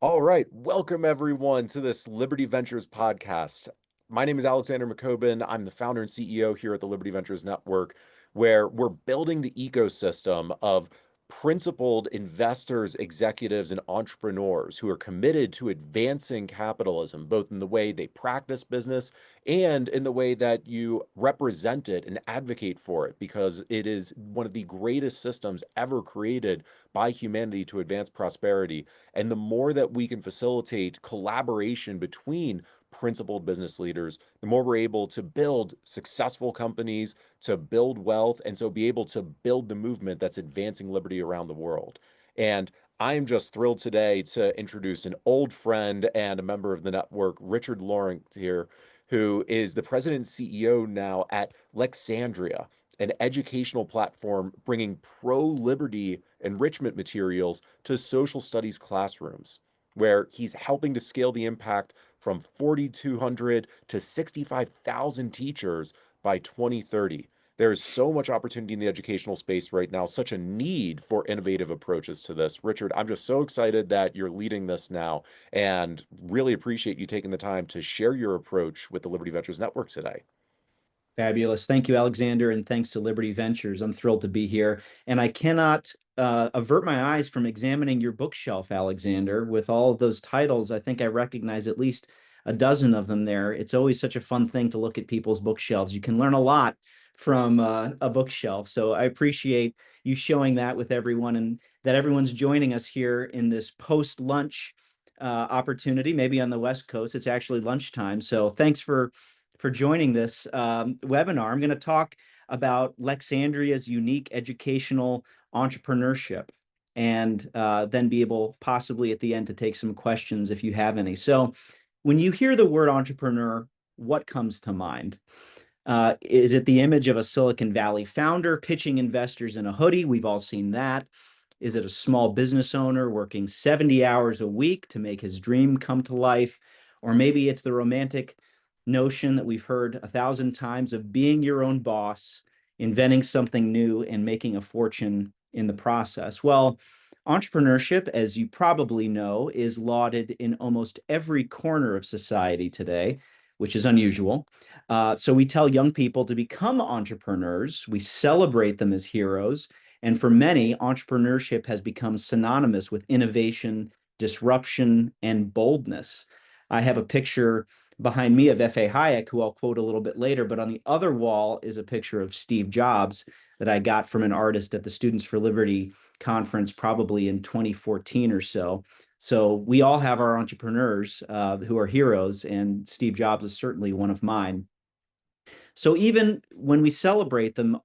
All right, welcome everyone to this Liberty Ventures podcast. My name is Alexander McCobin. I'm the founder and CEO here at the Liberty Ventures Network, where we're building the ecosystem of principled investors, executives, and entrepreneurs who are committed to advancing capitalism, both in the way they practice business and in the way that you represent it and advocate for it, because it is one of the greatest systems ever created by humanity to advance prosperity. And the more that we can facilitate collaboration between principled business leaders, the more we're able to build successful companies, to build wealth, and so be able to build the movement that's advancing liberty around the world. And I am just thrilled today to introduce an old friend and a member of the network, Richard Lorenc here, who is the president and CEO now at Lexandria, an educational platform bringing pro-liberty enrichment materials to social studies classrooms, where he's helping to scale the impact from 4,200 to 65,000 teachers by 2030. There is so much opportunity in the educational space right now, such a need for innovative approaches to this. Richard, I'm just so excited that you're leading this now and really appreciate you taking the time to share your approach with the Liberty Ventures Network today. Fabulous. Thank you, Alexander, and thanks to Liberty Ventures. I'm thrilled to be here. And I cannot avert my eyes from examining your bookshelf, Alexander, with all of those titles. I think I recognize at least a dozen of them there. It's always such a fun thing to look at people's bookshelves. You can learn a lot from a bookshelf. So I appreciate you showing that with everyone and that everyone's joining us here in this post-lunch opportunity, maybe on the West Coast. It's actually lunchtime. So thanks for joining this webinar. I'm going to talk about Lexandria's unique educational entrepreneurship and then be able possibly at the end to take some questions if you have any. So when you hear the word entrepreneur, what comes to mind? Is it the image of a Silicon Valley founder pitching investors in a hoodie? We've all seen that. Is it a small business owner working 70 hours a week to make his dream come to life? Or maybe it's the romantic notion that we've heard 1,000 times of being your own boss, inventing something new, and making a fortune in the process. Well, entrepreneurship, as you probably know, is lauded in almost every corner of society today, which is unusual. So we tell young people to become entrepreneurs. We celebrate them as heroes. And for many, entrepreneurship has become synonymous with innovation, disruption, and boldness. I have a picture behind me of F.A. Hayek, who I'll quote a little bit later, but on the other wall is a picture of Steve Jobs that I got from an artist at the Students for Liberty conference, probably in 2014 or so. So we all have our entrepreneurs who are heroes, and Steve Jobs is certainly one of mine. So even when we celebrate them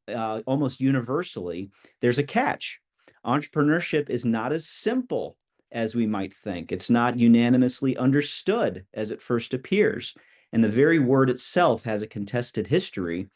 almost universally, there's a catch. Entrepreneurship is not as simple as we might think. It's not unanimously understood as it first appears. And the very word itself has a contested history,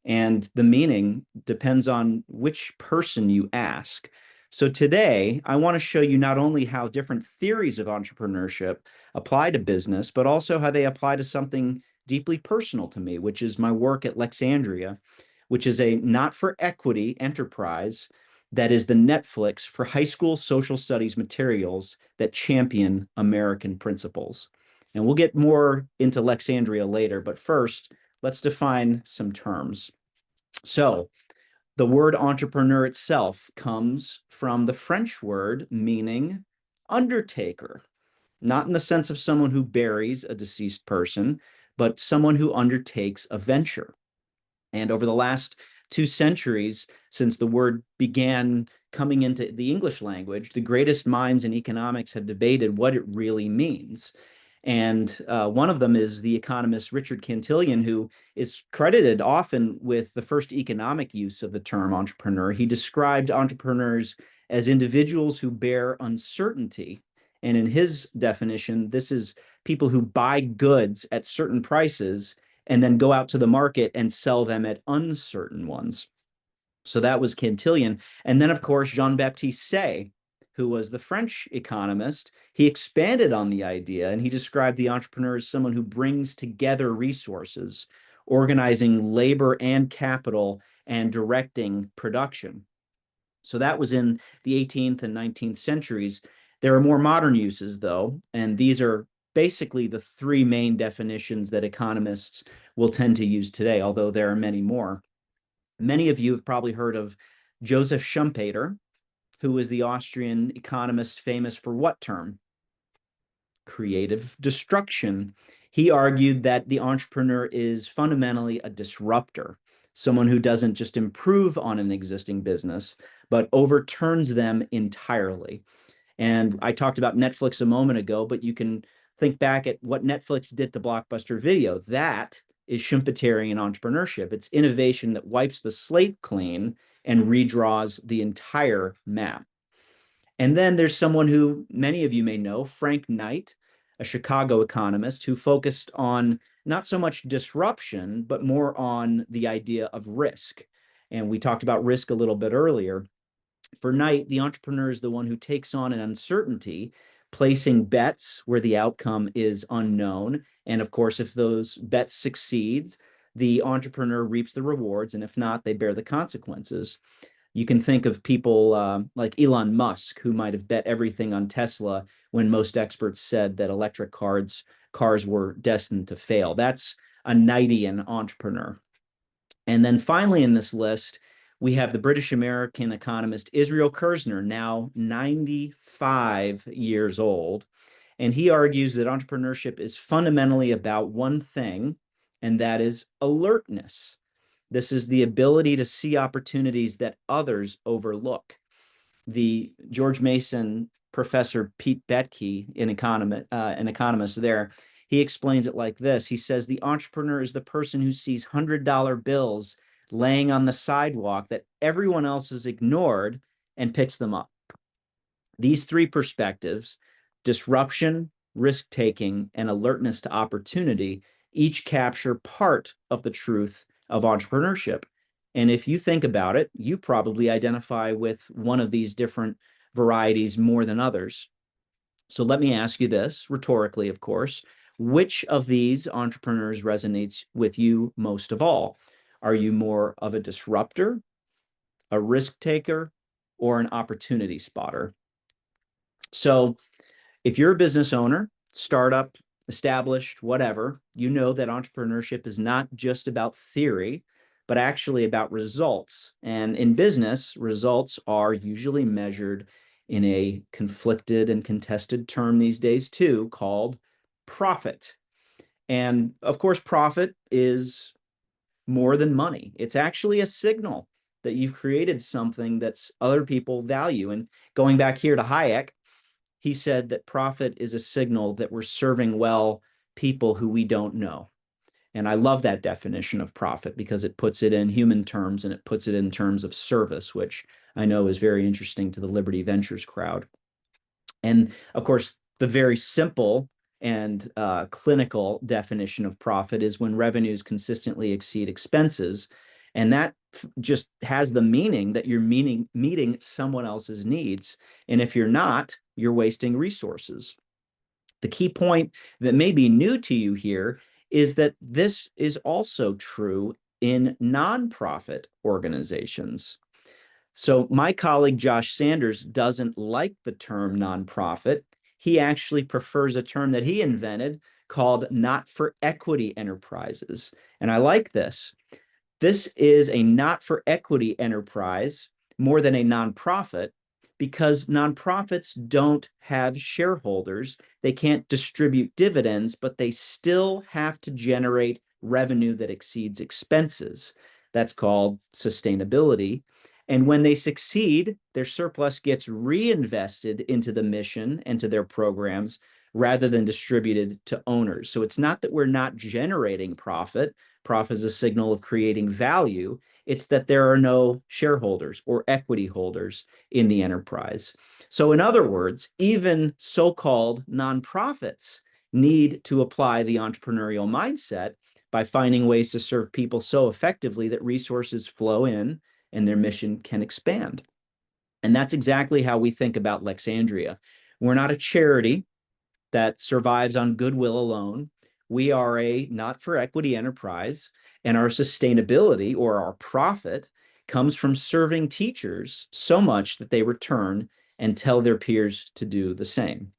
and the meaning depends on which person you ask. So today, I want to show you not only how different theories of entrepreneurship apply to business, but also how they apply to something deeply personal to me, which is my work at Lexandria, which is a not-for-equity enterprise that is the Netflix for high school social studies materials that champion American principles. And we'll get more into Lexandria later, but first, let's define some terms. So the word entrepreneur itself comes from the French word meaning undertaker, not in the sense of someone who buries a deceased person, but someone who undertakes a venture. And over the last 2 centuries, since the word began coming into the English language, the greatest minds in economics have debated what it really means. And one of them is the economist Richard Cantillon, who is credited often with the first economic use of the term entrepreneur. He described entrepreneurs as individuals who bear uncertainty. And in his definition, this is people who buy goods at certain prices and then go out to the market and sell them at uncertain ones. So that was Cantillon. And then, of course, Jean-Baptiste Say, who was the French economist, he expanded on the idea and he described the entrepreneur as someone who brings together resources, organizing labor and capital and directing production. So that was in the 18th and 19th centuries. There are more modern uses, though, and these are basically the three main definitions that economists will tend to use today, although there are many more. Many of you have probably heard of Joseph Schumpeter, who was the Austrian economist famous for what term? Creative destruction. He argued that the entrepreneur is fundamentally a disruptor, someone who doesn't just improve on an existing business, but overturns them entirely. And I talked about Netflix a moment ago, but you can think back at what Netflix did to Blockbuster Video. That is Schumpeterian entrepreneurship. It's innovation that wipes the slate clean and redraws the entire map. And then there's someone who many of you may know, Frank Knight, a Chicago economist who focused on not so much disruption, but more on the idea of risk. And we talked about risk a little bit earlier. For Knight, the entrepreneur is the one who takes on an uncertainty, placing bets where the outcome is unknown. And of course, if those bets succeed, the entrepreneur reaps the rewards. And if not, they bear the consequences. You can think of people like Elon Musk, who might have bet everything on Tesla when most experts said that electric cars were destined to fail. That's a Knightian entrepreneur. And then finally in this list, we have the British American economist Israel Kirzner, now 95 years old. And he argues that entrepreneurship is fundamentally about one thing, and that is alertness. This is the ability to see opportunities that others overlook. The George Mason professor Pete Betke, an economist there, he explains it like this. He says, the entrepreneur is the person who sees $100 bills laying on the sidewalk that everyone else has ignored and picks them up. These three perspectives, disruption, risk-taking, and alertness to opportunity, each capture part of the truth of entrepreneurship. And if you think about it, you probably identify with one of these different varieties more than others. So let me ask you this, rhetorically, of course, which of these entrepreneurs resonates with you most of all? Are you more of a disruptor, a risk taker, or an opportunity spotter? So if you're a business owner, startup, established, whatever, you know that entrepreneurship is not just about theory, but actually about results. And in business, results are usually measured in a conflicted and contested term these days too, called profit. And of course, profit is more than money. It's actually a signal that you've created something that's other people value. And going back here to Hayek, he said that profit is a signal that we're serving well people who we don't know. And I love that definition of profit because it puts it in human terms and it puts it in terms of service, which I know is very interesting to the Liberty Ventures crowd. And of course, the very simple and clinical definition of profit is when revenues consistently exceed expenses. And that just has the meaning that you're meeting someone else's needs. And if you're not, you're wasting resources. The key point that may be new to you here is that this is also true in nonprofit organizations. So my colleague Josh Sanders doesn't like the term nonprofit. He actually prefers a term that he invented called not for equity enterprises. And I like this. This is a not for equity enterprise more than a nonprofit because nonprofits don't have shareholders. They can't distribute dividends, but they still have to generate revenue that exceeds expenses. That's called sustainability. And when they succeed, their surplus gets reinvested into the mission and to their programs rather than distributed to owners. So it's not that we're not generating profit. Profit is a signal of creating value. It's that there are no shareholders or equity holders in the enterprise. So in other words, even so-called nonprofits need to apply the entrepreneurial mindset by finding ways to serve people so effectively that resources flow in and their mission can expand. And that's exactly how we think about Lexandria. We're not a charity that survives on goodwill alone. We are a not-for-equity enterprise, and our sustainability or our profit comes from serving teachers so much that they return and tell their peers to do the same.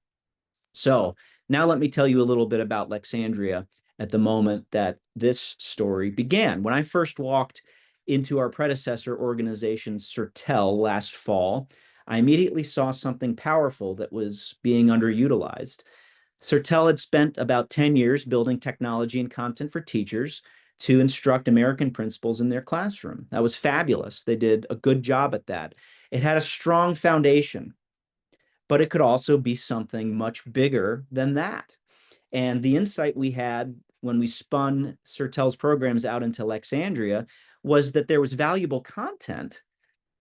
So now let me tell you a little bit about Lexandria at the moment that this story began. When I first walked into our predecessor organization, Sertel, last fall, I immediately saw something powerful that was being underutilized. Sertel had spent about 10 years building technology and content for teachers to instruct American principals in their classroom. That was fabulous. They did a good job at that. It had a strong foundation, but it could also be something much bigger than that. And the insight we had when we spun Sertel's programs out into Lexandria was that there was valuable content,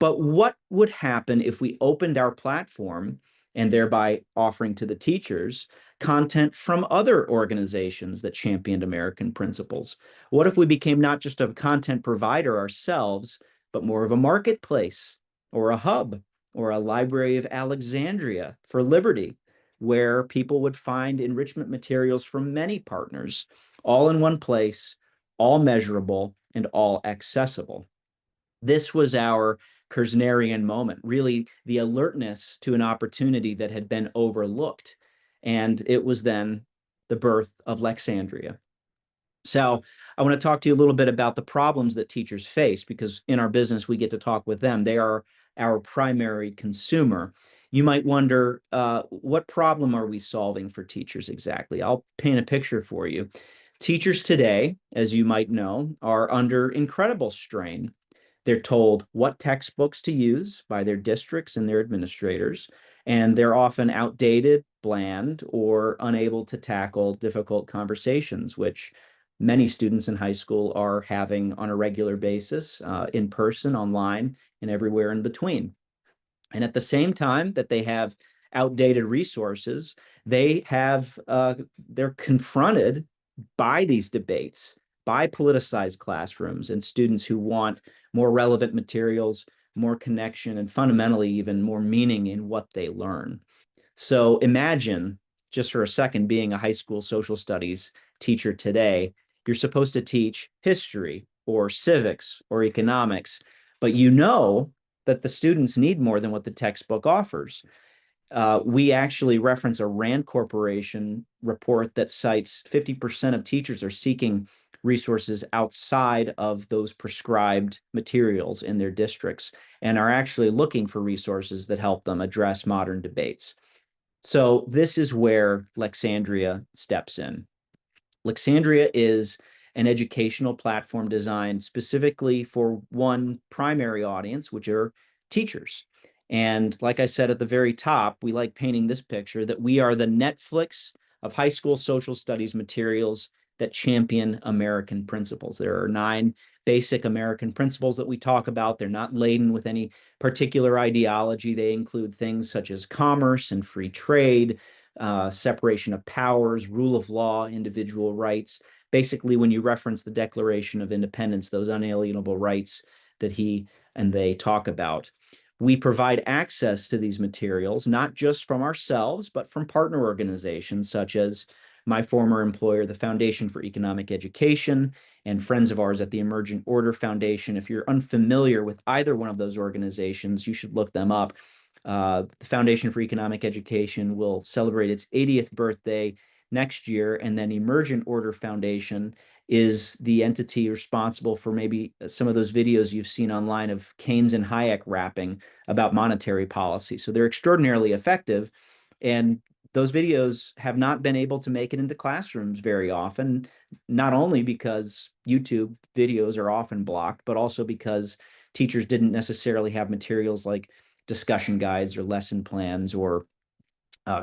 but what would happen if we opened our platform and thereby offering to the teachers content from other organizations that championed American principles? What if we became not just a content provider ourselves, but more of a marketplace or a hub or a Library of Alexandria for liberty, where people would find enrichment materials from many partners, all in one place, all measurable, and all accessible? This was our Kersnerian moment, really the alertness to an opportunity that had been overlooked. And it was then the birth of Lexandria. So I want to talk to you a little bit about the problems that teachers face, because in our business, we get to talk with them. They are our primary consumer. You might wonder, what problem are we solving for teachers exactly? I'll paint a picture for you. Teachers today, as you might know, are under incredible strain. They're told what textbooks to use by their districts and their administrators, and they're often outdated, bland, or unable to tackle difficult conversations, which many students in high school are having on a regular basis, in person, online, and everywhere in between. And at the same time that they have outdated resources, they're confronted by these debates, by politicized classrooms and students who want more relevant materials, more connection, and fundamentally even more meaning in what they learn. So imagine, just for a second, being a high school social studies teacher today. You're supposed to teach history or civics or economics, but you know that the students need more than what the textbook offers. We actually reference a RAND Corporation report that cites 50% of teachers are seeking resources outside of those prescribed materials in their districts and are actually looking for resources that help them address modern debates. So this is where Lexandria steps in. Lexandria is an educational platform designed specifically for one primary audience, which are teachers. And like I said at the very top, we like painting this picture that we are the Netflix of high school social studies materials that champion American principles. There are 9 basic American principles that we talk about. They're not laden with any particular ideology. They include things such as commerce and free trade, separation of powers, rule of law, individual rights. Basically, when you reference the Declaration of Independence, those unalienable rights that he and they talk about. We provide access to these materials, not just from ourselves, but from partner organizations such as my former employer, the Foundation for Economic Education, and friends of ours at the Emergent Order Foundation. If you're unfamiliar with either one of those organizations, you should look them up. The Foundation for Economic Education will celebrate its 80th birthday next year, and then Emergent Order Foundation is the entity responsible for maybe some of those videos you've seen online of Keynes and Hayek rapping about monetary policy. So they're extraordinarily effective, and those videos have not been able to make it into classrooms very often, not only because YouTube videos are often blocked, but also because teachers didn't necessarily have materials like discussion guides or lesson plans or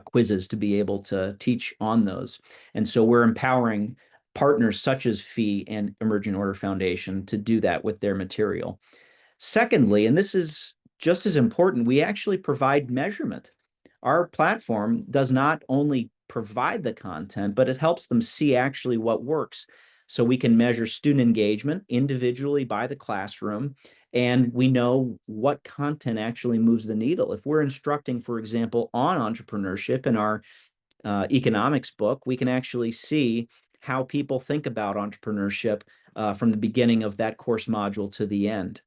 quizzes to be able to teach on those. And so we're empowering partners such as FEE and Emergent Order Foundation to do that with their material. Secondly, and this is just as important, we actually provide measurement. Our platform does not only provide the content, but it helps them see actually what works. So we can measure student engagement individually by the classroom, and we know what content actually moves the needle. If we're instructing, for example, on entrepreneurship in our economics book, we can actually see how people think about entrepreneurship from the beginning of that course module to the end.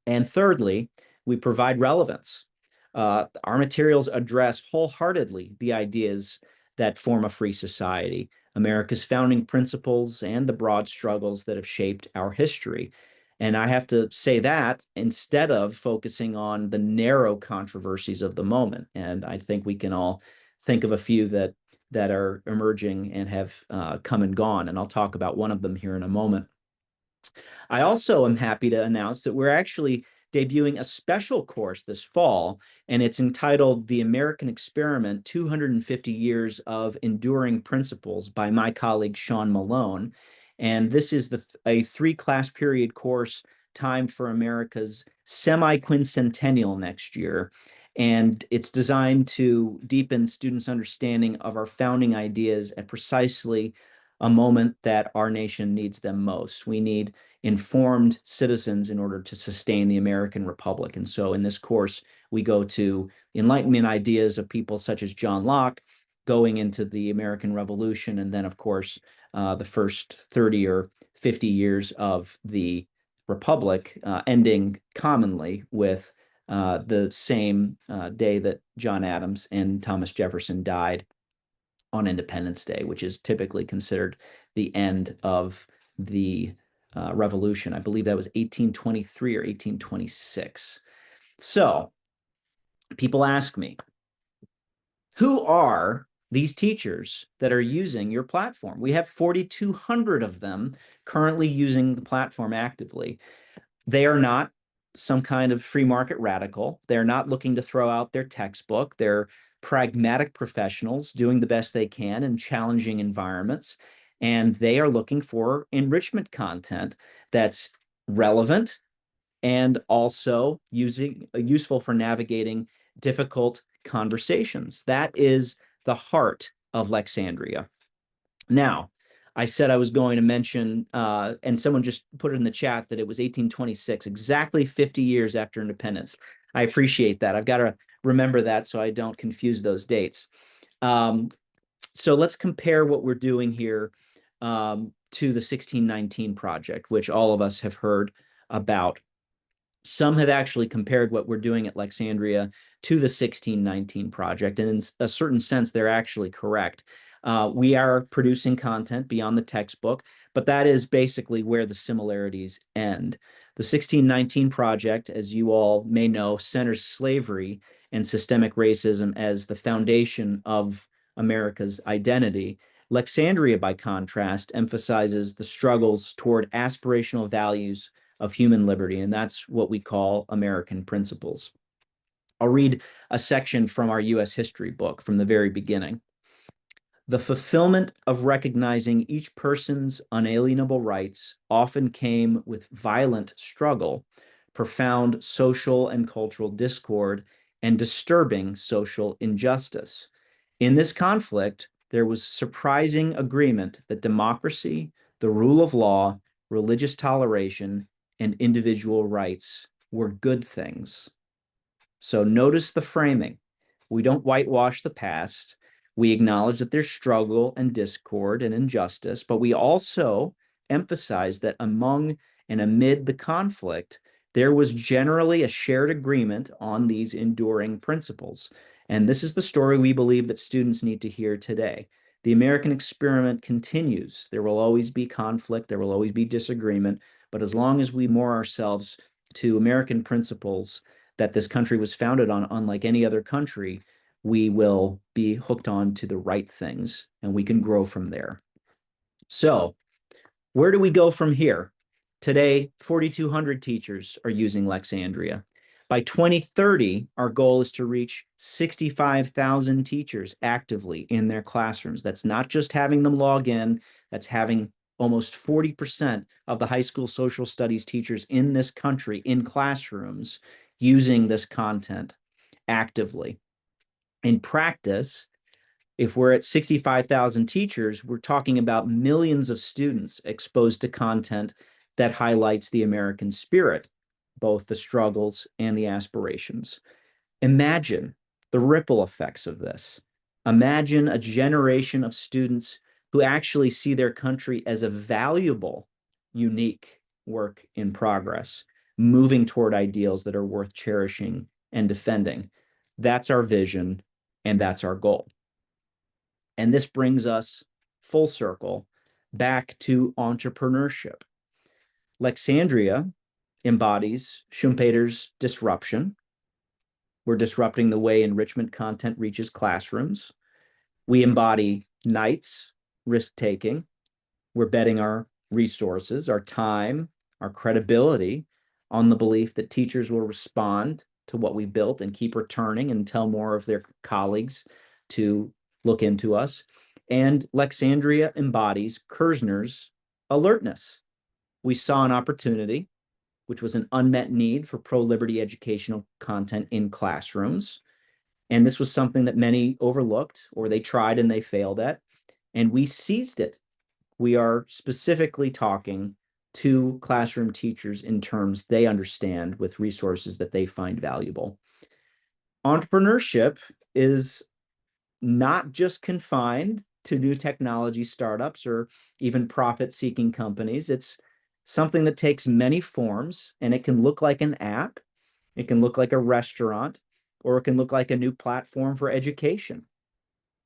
And thirdly, we provide relevance. Our materials address wholeheartedly the ideas that form a free society, America's founding principles, and the broad struggles that have shaped our history. And I have to say that instead of focusing on the narrow controversies of the moment. And I think we can all think of a few that are emerging and have come and gone. And I'll talk about one of them here in a moment. I also am happy to announce that we're actually debuting a special course this fall, and it's entitled The American Experiment, 250 Years of Enduring Principles by my colleague, Sean Malone. And this is a 3-class period course timed for America's semi-quincentennial next year. And it's designed to deepen students' understanding of our founding ideas at precisely a moment that our nation needs them most. We need informed citizens in order to sustain the American Republic. And so in this course, we go to Enlightenment ideas of people such as John Locke, going into the American Revolution, and then, of course, the first 30 or 50 years of the Republic, ending commonly with the same day that John Adams and Thomas Jefferson died on Independence Day, which is typically considered the end of the revolution. I believe that was 1823 or 1826. So people ask me, who are these teachers that are using your platform? We have 4,200 of them currently using the platform actively. They are not some kind of free market radical. They're not looking to throw out their textbook. They're pragmatic professionals doing the best they can in challenging environments. And they are looking for enrichment content that's relevant and also useful for navigating difficult conversations. That is the heart of Lexandria. Now, I said I was going to mention, and someone just put it in the chat that it was 1826, exactly 50 years after independence. I appreciate that. I've got to remember that so I don't confuse those dates. So let's compare what we're doing here to the 1619 project, which all of us have heard about. Some have actually compared what we're doing at Lexandria to the 1619 project, and in a certain sense, they're actually correct. We are producing content beyond the textbook, but that is basically where the similarities end. The 1619 project, as you all may know, centers slavery and systemic racism as the foundation of America's identity. Lexandria, by contrast, emphasizes the struggles toward aspirational values of human liberty, and that's what we call American principles. I'll read a section from our U.S. history book from the very beginning. The fulfillment of recognizing each person's unalienable rights often came with violent struggle, profound social and cultural discord, and disturbing social injustice. In this conflict, there was surprising agreement that democracy, the rule of law, religious toleration, and individual rights were good things. So notice the framing. We don't whitewash the past. We acknowledge that there's struggle and discord and injustice, but we also emphasize that among and amid the conflict, there was generally a shared agreement on these enduring principles. And this is the story we believe that students need to hear today. The American experiment continues. There will always be conflict, there will always be disagreement, but as long as we moor ourselves to American principles that this country was founded on, unlike any other country, we will be hooked on to the right things and we can grow from there. So, where do we go from here? Today, 4,200 teachers are using Lexandria. By 2030, our goal is to reach 65,000 teachers actively in their classrooms. That's not just having them log in, that's having almost 40% of the high school social studies teachers in this country in classrooms using this content actively. In practice, if we're at 65,000 teachers, we're talking about millions of students exposed to content that highlights the American spirit, both the struggles and the aspirations. Imagine the ripple effects of this. Imagine a generation of students who actually see their country as a valuable, unique work in progress, moving toward ideals that are worth cherishing and defending. That's our vision, and that's our goal. And this brings us full circle back to entrepreneurship. Lexandria embodies Schumpeter's disruption. We're disrupting the way enrichment content reaches classrooms. We embody Knight's risk taking. We're betting our resources, our time, our credibility on the belief that teachers will respond to what we built and keep returning and tell more of their colleagues to look into us. And Lexandria embodies Kerzner's alertness. We saw an opportunity, which was an unmet need for pro-liberty educational content in classrooms. And this was something that many overlooked, or they tried and they failed at. And we seized it. We are specifically talking to classroom teachers in terms they understand with resources that they find valuable. Entrepreneurship is not just confined to new technology startups or even profit-seeking companies. It's something that takes many forms, and it can look like an app, it can look like a restaurant, or it can look like a new platform for education.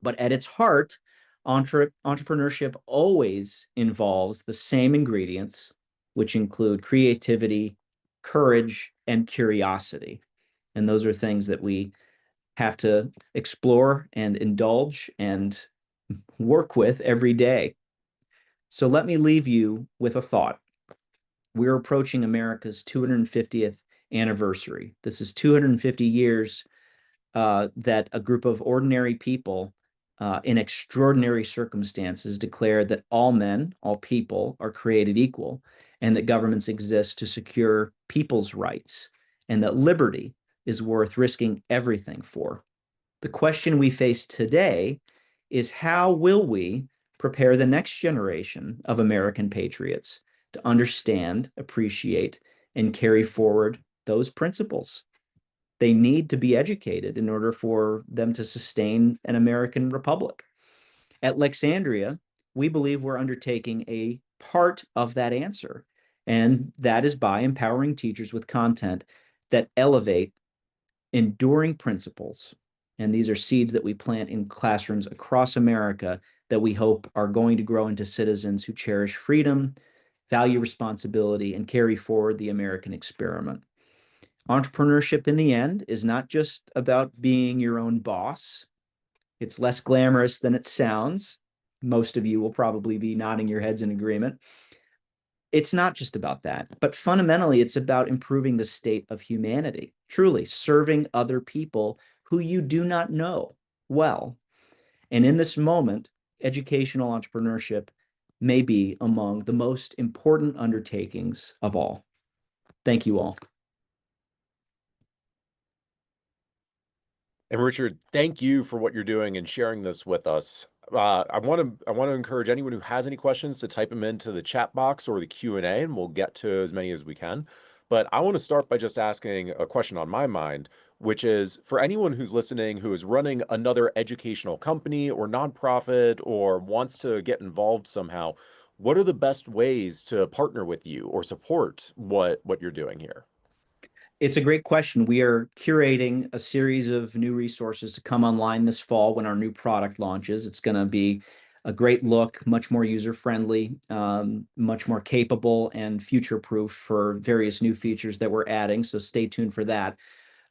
But at its heart, entrepreneurship always involves the same ingredients, which include creativity, courage, and curiosity. And those are things that we have to explore and indulge and work with every day. So let me leave you with a thought. We're approaching America's 250th anniversary. This is 250 years that a group of ordinary people in extraordinary circumstances declared that all men, all people are created equal, and that governments exist to secure people's rights, and that liberty is worth risking everything for. The question we face today is, how will we prepare the next generation of American patriots to understand, appreciate, and carry forward those principles? They need to be educated in order for them to sustain an American republic. At Lexandria, we believe we're undertaking a part of that answer, and that is by empowering teachers with content that elevate enduring principles. And these are seeds that we plant in classrooms across America that we hope are going to grow into citizens who cherish freedom, value responsibility, and carry forward the American experiment. Entrepreneurship in the end is not just about being your own boss. It's less glamorous than it sounds. Most of you will probably be nodding your heads in agreement. It's not just about that, but fundamentally, it's about improving the state of humanity, truly serving other people who you do not know well. And in this moment, educational entrepreneurship may be among the most important undertakings of all. Thank you all. And Richard, thank you for what you're doing and sharing this with us. I want to encourage anyone who has any questions to type them into the chat box or the Q&A, and we'll get to as many as we can. But I want to start by just asking a question on my mind, which is, for anyone who's listening who is running another educational company or nonprofit or wants to get involved somehow, what are the best ways to partner with you or support what you're doing here? It's a great question. We are curating a series of new resources to come online this fall when our new product launches. It's going to be a great look, much more user-friendly, much more capable and future-proof for various new features that we're adding. So stay tuned for that.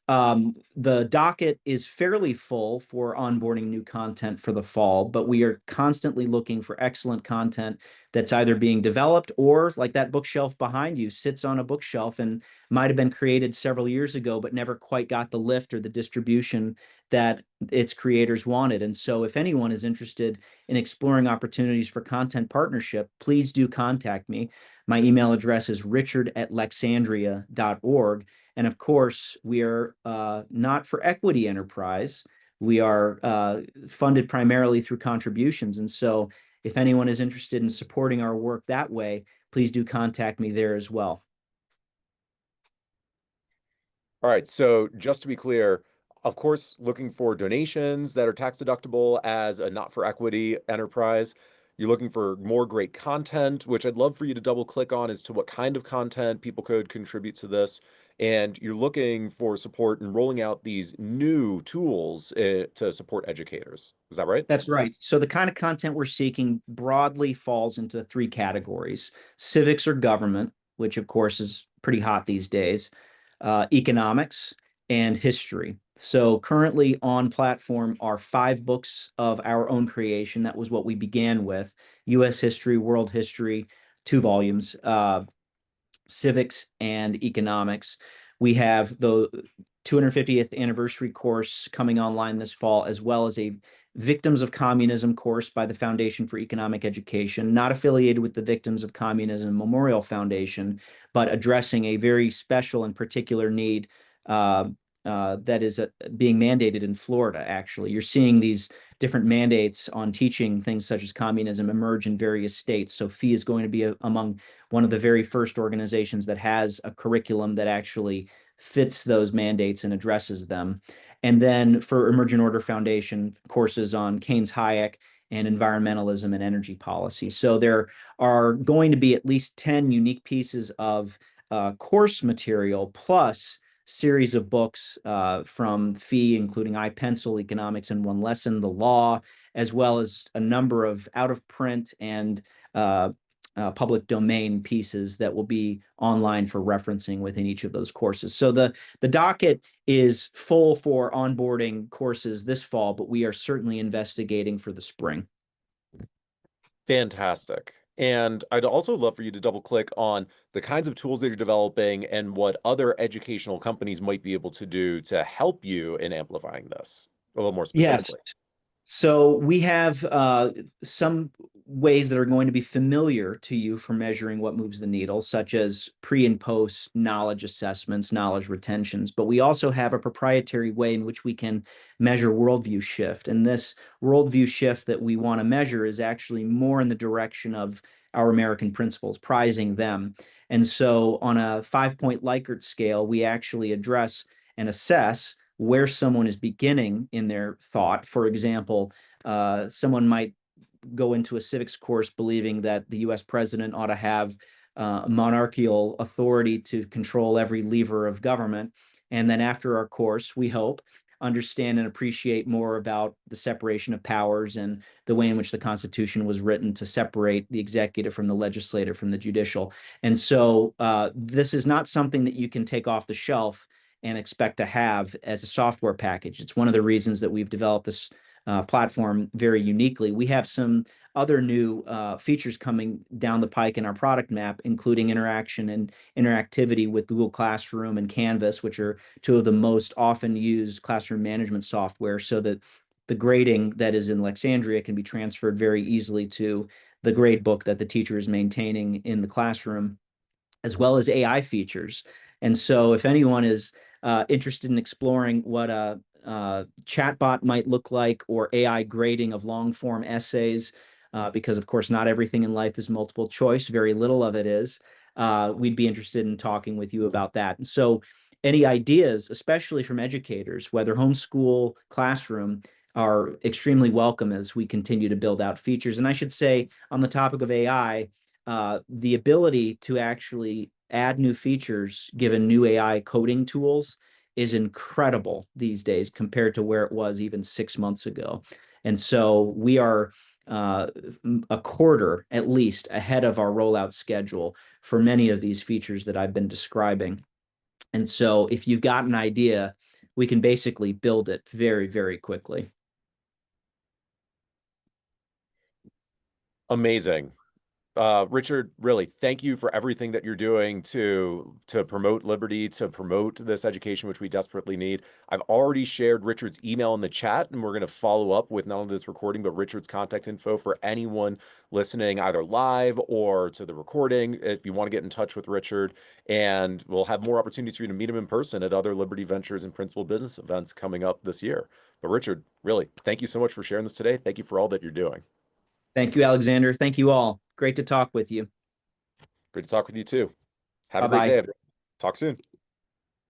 The docket is fairly full for onboarding new content for the fall, but we are constantly looking for excellent content that's either being developed or, like that bookshelf behind you, sits on a bookshelf and might have been created several years ago, but never quite got the lift or the distribution that its creators wanted. And so if anyone is interested in exploring opportunities for content partnership, please do contact me. My email address is richard@lexandria.org. And of course, we are not for equity enterprise. We are funded primarily through contributions. And so if anyone is interested in supporting our work that way, please do contact me there as well. All right, so just to be clear, of course, looking for donations that are tax deductible as a not-for-equity enterprise. You're looking for more great content, which I'd love for you to double click on as to what kind of content people could contribute to this. and you're looking for support in rolling out these new tools to support educators. Is that right? That's right. So the kind of content we're seeking broadly falls into three categories: civics or government, which of course is pretty hot these days, economics, and history. So currently on platform are 5 books of our own creation. That was what we began with: U.S. history, world history, 2 volumes, civics and economics. We have the 250th anniversary course coming online this fall, as well as a Victims of Communism course by the Foundation for Economic Education, not affiliated with the Victims of Communism Memorial Foundation, but addressing a very special and particular need uh, that is being mandated in Florida, actually. You're seeing these different mandates on teaching things such as communism emerge in various states. So FEE is going to be among one of the very first organizations that has a curriculum that actually fits those mandates and addresses them. And then for Emergent Order Foundation, courses on Keynes Hayek and environmentalism and energy policy. So there are going to be at least 10 unique pieces of course material plus series of books from FEE, including iPencil, Economics in One Lesson, The Law, as well as a number of out of print and public domain pieces that will be online for referencing within each of those courses. So the docket is full for onboarding courses this fall, but we are certainly investigating for the spring. Fantastic. And I'd also love for you to double click on the kinds of tools that you're developing and what other educational companies might be able to do to help you in amplifying this a little more Yes. specifically. So we have some ways that are going to be familiar to you for measuring what moves the needle, such as pre and post knowledge assessments, knowledge retentions. But we also have a proprietary way in which we can measure worldview shift. And this worldview shift that we want to measure is actually more in the direction of our American principles, prizing them. And so on a 5-point Likert scale, we actually address and assess where someone is beginning in their thought. For example, someone might go into a civics course believing that the US president ought to have monarchical authority to control every lever of government. And then after our course, we hope, understand and appreciate more about the separation of powers and the way in which the Constitution was written to separate the executive from the legislative from the judicial. And so this is not something that you can take off the shelf and expect to have as a software package. It's one of the reasons that we've developed this platform very uniquely. We have some other new features coming down the pike in our product map, including interaction and interactivity with Google Classroom and Canvas, which are 2 of the most often used classroom management software, so that the grading that is in Lexandria can be transferred very easily to the grade book that the teacher is maintaining in the classroom, as well as AI features. And so if anyone is interested in exploring what a chatbot might look like, or AI grading of long form essays, because of course not everything in life is multiple choice, very little of it is, we'd be interested in talking with you about that. And so any ideas, especially from educators, whether homeschool, classroom, are extremely welcome as we continue to build out features. And I should say, on the topic of AI, the ability to actually add new features given new AI coding tools is incredible these days compared to where it was even 6 months ago. And so we are a quarter at least ahead of our rollout schedule for many of these features that I've been describing. And so if you've got an idea, we can basically build it very, very quickly. Amazing. Richard, really, thank you for everything that you're doing to promote liberty, to promote this education, which we desperately need. I've already shared Richard's email in the chat, and we're going to follow up with not only this recording, but Richard's contact info for anyone listening either live or to the recording if you want to get in touch with Richard. And we'll have more opportunities for you to meet him in person at other Liberty Ventures and Principal Business events coming up this year. But Richard, really, thank you so much for sharing this today. Thank you for all that you're doing. Thank you, Alexander. Thank you all. Great to talk with you. Great to talk with you too. Have a great day, Bye-bye. everyone. Talk soon.